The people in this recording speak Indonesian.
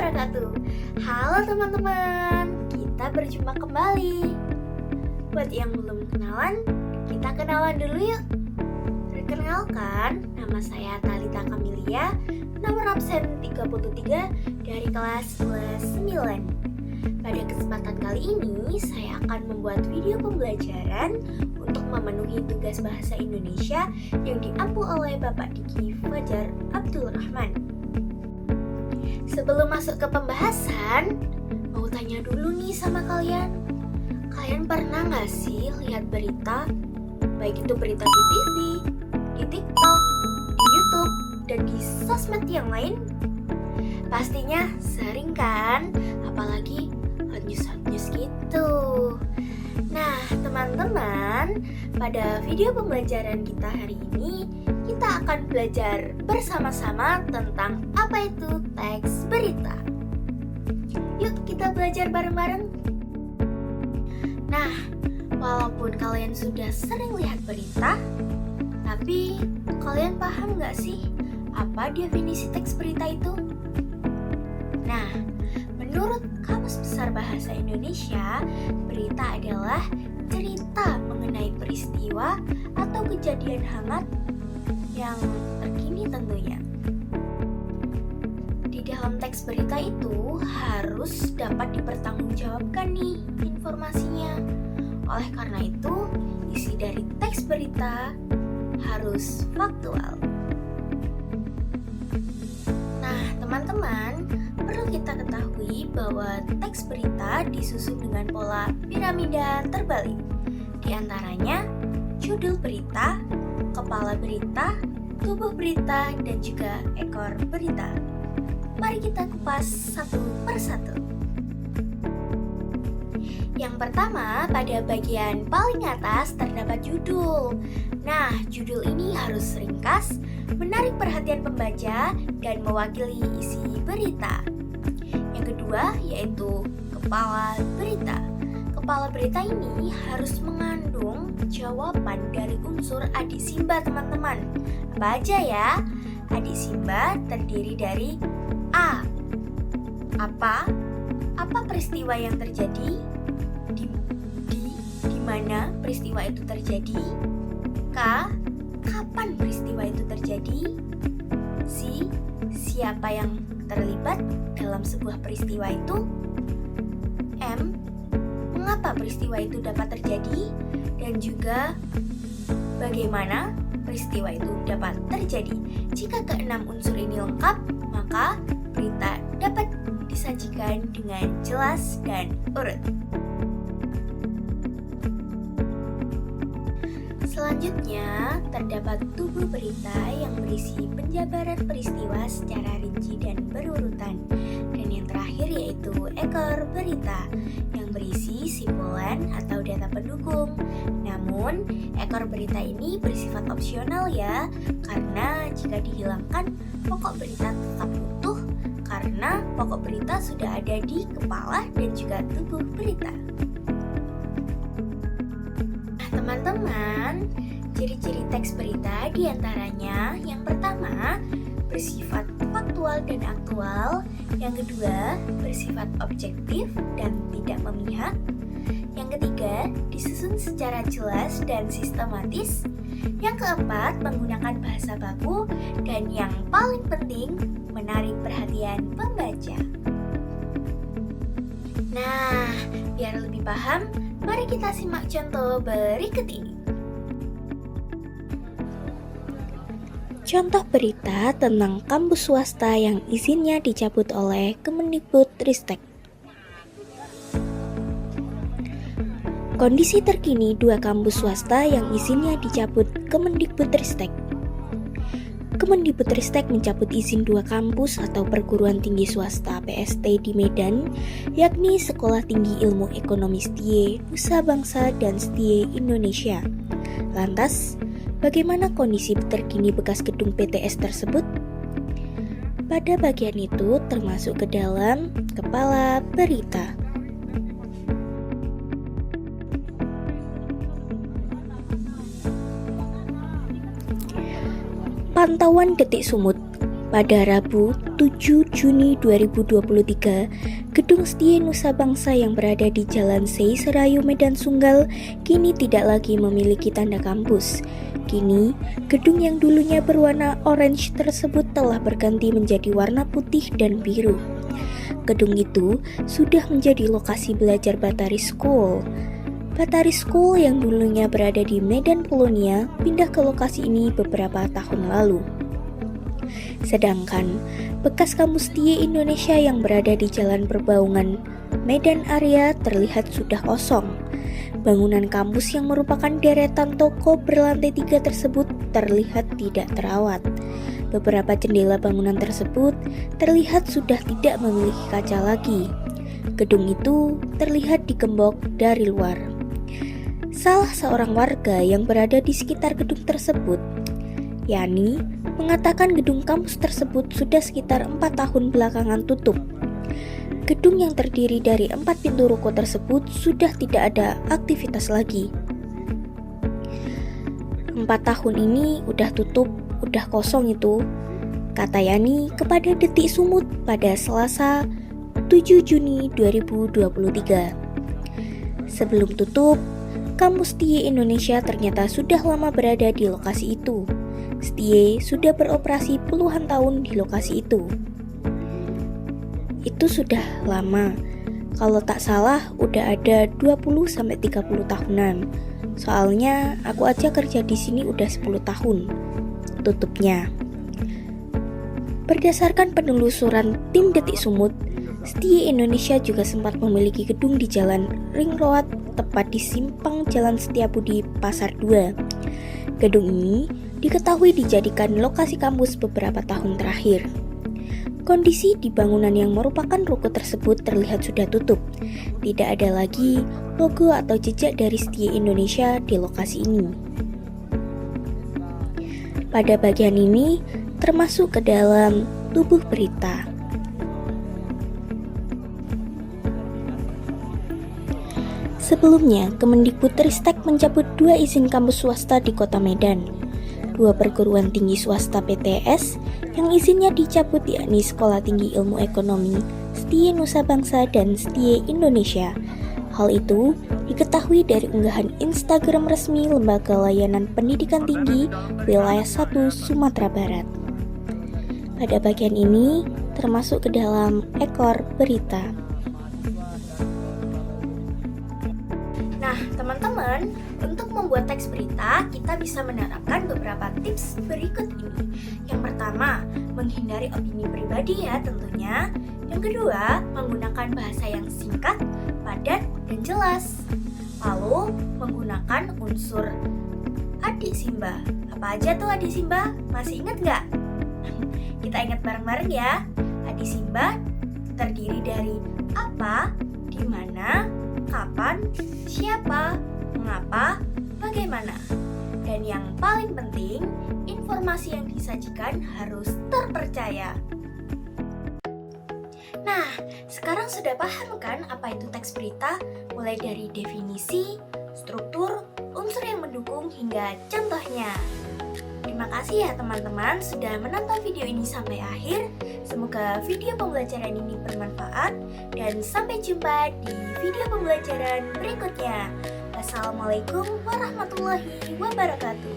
wabarakatuh. Halo teman-teman, kita berjumpa kembali. Buat yang belum kenalan, kita kenalan dulu yuk. Perkenalkan, nama saya Thalita Kamilia, nomor absen 33 dari kelas 9. Pada kesempatan kali ini, saya akan membuat video pembelajaran untuk memenuhi tugas bahasa Indonesia yang diampu oleh Bapak Diki Fajar Abdul Rahman. Sebelum masuk ke pembahasan, mau tanya dulu nih sama kalian. Kalian pernah gak sih lihat berita? Baik itu berita di TV, di TikTok, di YouTube, dan di sosmed yang lain? Pastinya sering kan? Apalagi hot news gitu. Nah, teman-teman, pada video pembelajaran kita hari ini, kita akan belajar bersama-sama tentang apa itu teks berita. Yuk kita belajar bareng-bareng. Nah, walaupun kalian sudah sering lihat berita, tapi kalian paham gak sih apa definisi teks berita itu? Nah, menurut Kamus Besar Bahasa Indonesia, berita adalah cerita mengenai peristiwa atau kejadian hangat yang terkini tentunya. Di dalam teks berita itu harus dapat dipertanggungjawabkan nih informasinya. Oleh karena itu, isi dari teks berita harus faktual. Nah, teman-teman, perlu kita ketahui bahwa teks berita disusun dengan pola piramida terbalik. Di antaranya, judul berita, kepala berita, tubuh berita, dan juga ekor berita. Mari kita kupas satu persatu. Yang pertama, pada bagian paling atas terdapat judul. Nah, judul ini harus ringkas, menarik perhatian pembaca, dan mewakili isi berita. Yang kedua, yaitu kepala berita. Kepala berita ini harus mengandung jawaban dari unsur adik simba, teman-teman. Apa aja ya? Adik simba terdiri dari A. Apa peristiwa yang terjadi? Di mana peristiwa itu terjadi? K. Kapan peristiwa itu terjadi? C. Siapa yang terlibat dalam sebuah peristiwa itu? M. Mengapa peristiwa itu dapat terjadi? Dan juga bagaimana peristiwa itu dapat terjadi? Jika keenam unsur ini lengkap, maka berita dapat disajikan dengan jelas dan urut. Selanjutnya, terdapat tubuh berita yang berisi penjabaran peristiwa secara rinci dan berurutan. Dan yang terakhir yaitu ekor berita yang berisi simbolan atau data pendukung. Namun, ekor berita ini bersifat opsional ya, karena jika dihilangkan, pokok berita tetap utuh karena pokok berita sudah ada di kepala dan juga tubuh berita. Teman-teman, ciri-ciri teks berita diantaranya yang pertama, bersifat faktual dan aktual. Yang kedua, bersifat objektif dan tidak memihak. Yang ketiga, disusun secara jelas dan sistematis. Yang keempat, menggunakan bahasa baku. Dan yang paling penting, menarik perhatian pembaca. Nah, biar lebih paham, mari kita simak contoh berikut ini. Contoh berita tentang kampus swasta yang izinnya dicabut oleh Kemendikbudristek. Kondisi terkini dua kampus swasta yang izinnya dicabut Kemendikbudristek. Kemendikbudristek mencabut izin dua kampus atau perguruan tinggi swasta PST di Medan, yakni Sekolah Tinggi Ilmu Ekonomi Setie, Nusa Bangsa, dan Setie Indonesia. Lantas, bagaimana kondisi terkini bekas gedung PTS tersebut? Pada bagian itu termasuk ke dalam kepala berita. Pantauan Detik Sumut. Pada Rabu 7 Juni 2023, Gedung Setie Nusa Bangsa yang berada di Jalan Sei Serayu Medan Sunggal kini tidak lagi memiliki tanda kampus. Kini, gedung yang dulunya berwarna orange tersebut telah berganti menjadi warna putih dan biru. Gedung itu sudah menjadi lokasi belajar Batari School. Batari School yang dulunya berada di Medan Polonia pindah ke lokasi ini beberapa tahun lalu. Sedangkan bekas kampus Setie Indonesia yang berada di Jalan Perbaungan Medan Area terlihat sudah kosong. Bangunan kampus yang merupakan deretan toko berlantai 3 tersebut terlihat tidak terawat. Beberapa jendela bangunan tersebut terlihat sudah tidak memiliki kaca lagi. Gedung itu terlihat digembok dari luar. Salah seorang warga yang berada di sekitar gedung tersebut, Yani, mengatakan gedung kampus tersebut sudah sekitar 4 tahun belakangan tutup. Gedung yang terdiri dari 4 pintu ruko tersebut sudah tidak ada aktivitas lagi. 4 tahun ini udah tutup, udah kosong itu, kata Yani kepada Detik Sumut pada Selasa 7 Juni 2023. Sebelum tutup, kampus Setie Indonesia ternyata sudah lama berada di lokasi itu. Setie sudah beroperasi puluhan tahun di lokasi itu. Itu sudah lama. Kalau tak salah udah ada 20-30 tahunan. Soalnya aku aja kerja di sini udah 10 tahun. Tutupnya. Berdasarkan penelusuran tim Detik Sumut, Setie Indonesia juga sempat memiliki gedung di Jalan Ring Road tepat di simpang Jalan Setiabudi Pasar 2. Gedung ini diketahui dijadikan lokasi kampus beberapa tahun terakhir. Kondisi di bangunan yang merupakan ruko tersebut terlihat sudah tutup. Tidak ada lagi logo atau jejak dari Setie Indonesia di lokasi ini. Pada bagian ini termasuk ke dalam tubuh berita. Sebelumnya, Kemendikbudristek mencabut 2 izin kampus swasta di Kota Medan. 2 perguruan tinggi swasta PTS yang izinnya dicabut yakni Sekolah Tinggi Ilmu Ekonomi, Setie Nusa Bangsa, dan Setie Indonesia. Hal itu diketahui dari unggahan Instagram resmi Lembaga Layanan Pendidikan Tinggi Wilayah 1 Sumatera Barat. Pada bagian ini termasuk ke dalam ekor berita. Nah, teman-teman, untuk membuat teks berita, kita bisa menerapkan beberapa tips berikut ini. Yang pertama, menghindari opini pribadi ya tentunya. Yang kedua, menggunakan bahasa yang singkat, padat, dan jelas. Lalu, menggunakan unsur adik Simba. Apa aja tuh adik Simba? Masih ingat nggak? Kita ingat bareng-bareng ya. Adik Simba terdiri dari apa, di mana, kapan, siapa, mengapa, bagaimana. Dan yang paling penting, informasi yang disajikan harus terpercaya. Nah, sekarang sudah paham kan apa itu teks berita? Mulai dari definisi, struktur, unsur yang mendukung hingga contohnya. Terima kasih ya teman-teman sudah menonton video ini sampai akhir. Semoga video pembelajaran ini bermanfaat dan sampai jumpa di video pembelajaran berikutnya. Wassalamualaikum warahmatullahi wabarakatuh.